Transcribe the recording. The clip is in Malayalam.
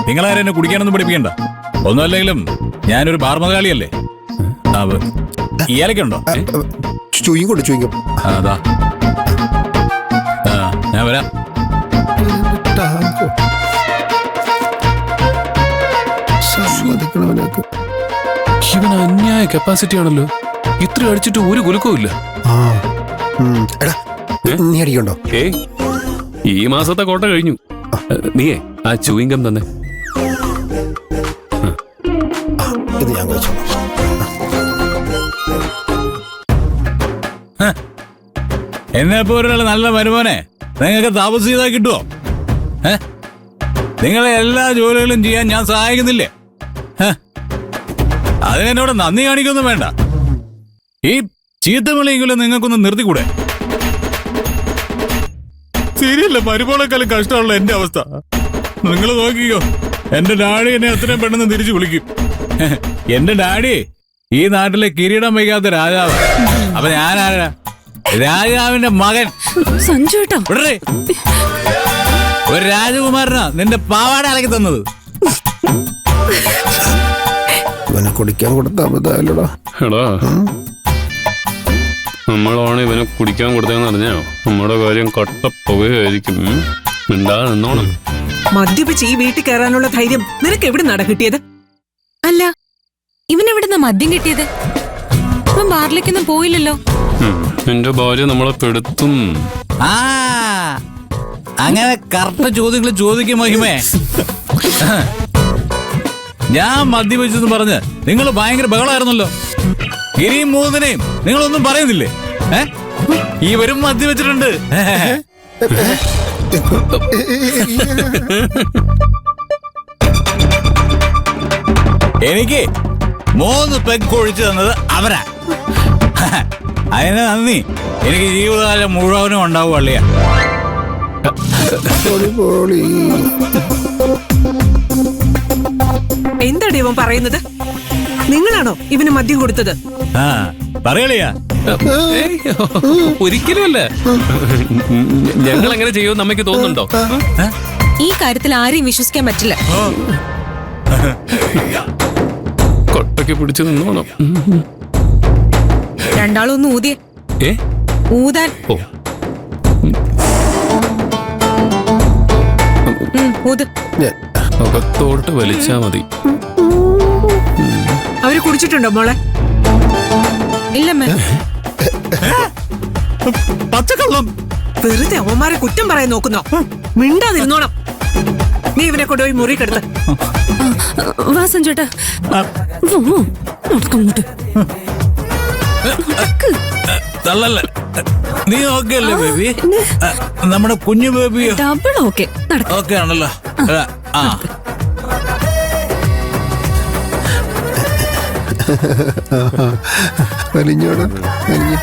നിങ്ങളാരും എന്നെ കുടിക്കാനൊന്നും പഠിപ്പിക്കണ്ട. ഒന്നുമല്ലെങ്കിലും ഞാനൊരു ബാർ മുതലാളിയല്ലേ. ഇയാളൊക്കെയുണ്ടോ? ചുയിക്കും. അതാ ഞാൻ വരാം. ഇവൻ അന്യായ കപ്പാസിറ്റി ആണല്ലോ. ഇത്ര അടിച്ചിട്ട് ഒരു കുലുക്കവും ഇല്ല. നീ അടിക്കണ്ടോ? ഈ മാസത്തെ കോട്ട കഴിഞ്ഞു. നീയേ ആ ചൂയിങ്കം തന്നെ. ഇത് ഞാൻ കഴിച്ചു. എന്നെപ്പോ ഒരാൾ നല്ല വരുമാനെ നിങ്ങൾക്ക് താമസിച്ചതാ കിട്ടുമോ? നിങ്ങളെ എല്ലാ ജോലികളും ചെയ്യാൻ ഞാൻ സഹായിക്കുന്നില്ലേ? അതിനെന്നോട് നന്ദി കാണിക്കൊന്നും വേണ്ട. ഈ ചീത്തവിളിയെങ്കിലും നിങ്ങൾക്കൊന്ന് നിർത്തിക്കൂടെ? ശരിയല്ല, മരുമോളെക്കാളും കഷ്ടമുള്ള എന്റെ അവസ്ഥ. നിങ്ങൾ നോക്കിക്കോ, എന്റെ ഡാഡി എന്നെ എത്രയും പെട്ടെന്ന് തിരിച്ചു വിളിക്കും. എന്റെ ഡാഡി ഈ നാട്ടിലെ കിരീടം വയ്ക്കാത്ത രാജാവ്. അപ്പൊ ഞാനാരാ? രാജാവിന്റെ മകൻ. വിടറേ, ഒരു രാജകുമാരനാ നിന്റെ പാവാട അലക്കി തന്നത്. ഇവനെ കുടിക്കാൻ കൊടുത്താലോടാ. എടാ, നമ്മളാണ് ഇവനെ കുടിക്കാൻ കൊടുത്തതെന്ന് അറിഞ്ഞോ നമ്മുടെ കാര്യം കട്ട പുകയായിരിക്കും. മിണ്ടാതെ നിന്നോണം. മദ്യപിച്ച് ഈ വീട്ടിൽ കയറാനുള്ള ധൈര്യം നിനക്ക് എവിടെ നട കിട്ടിയത്? അല്ല, ഇവനെവിടുന്ന മദ്യം കിട്ടിയത്? ഇവൻ ബാറിലേക്കൊന്നും പോയില്ലല്ലോ. എന്റെ ഭാര്യ നമ്മളെ പെടുത്തും. അങ്ങനെ കറക്റ്റ് ചോദ്യങ്ങൾ ചോദിക്കും മഹിമേ. ഞാൻ മദ്യപിച്ചെന്ന് പറഞ്ഞ് നിങ്ങൾ ഭയങ്കര ബഹളമായിരുന്നല്ലോ. ഇനിയും മൂന്നിനെയും നിങ്ങളൊന്നും പറയുന്നില്ലേ? ഇവരും മദ്യപിച്ചിട്ടുണ്ട്. എനിക്ക് 3 പെഗ് ഒഴിച്ചു തന്നത് അവരാ. അതിന് നന്ദി എനിക്ക് ജീവിതകാലം മുഴുവനും ഉണ്ടാവും അള്ളിയ. എന്താണ് ഇവൻ പറയുന്നത്? നിങ്ങളാണോ ഇവന് മദ്യം കൊടുത്തത്? പറയളിയാ. ഒരിക്കലുമല്ല. ഞങ്ങൾ എങ്ങനെ ചെയ്യുമെന്ന് അമ്മയ്ക്ക് തോന്നുന്നുണ്ടോ? ഈ കാര്യത്തിൽ ആരെയും വിശ്വസിക്കാൻ പറ്റില്ല. കൊട്ടയ്ക്ക് പിടിച്ചു നിന്നോണം. രണ്ടാളും ഒന്ന് ഊതിയേ. ഊതാൻ. ഊത്. അകത്തോട്ട് വലിച്ചാ മതി. അവര് കുടിച്ചിട്ടുണ്ടോ മോളെ? ഇല്ലമ്മേ. പച്ചക്കള്ളം. വെറുതെ അവന്മാരെ കുറ്റം പറയാൻ നോക്കുന്നോ? മിണ്ടാതിരുന്നോണം. നീ ഇവനെ കൊണ്ടുപോയി മുറി കിടത്ത്. വാ സഞ്ജുട്ടാ. തള്ളല്ലേ, നീ ഓക്കെ അല്ലേ ബേബി? നമ്മുടെ കുഞ്ഞു ബേബിയോ? Double okay. ഓക്കെ ആണല്ലോ. വലിഞ്ഞോടാ വലിഞ്ഞ.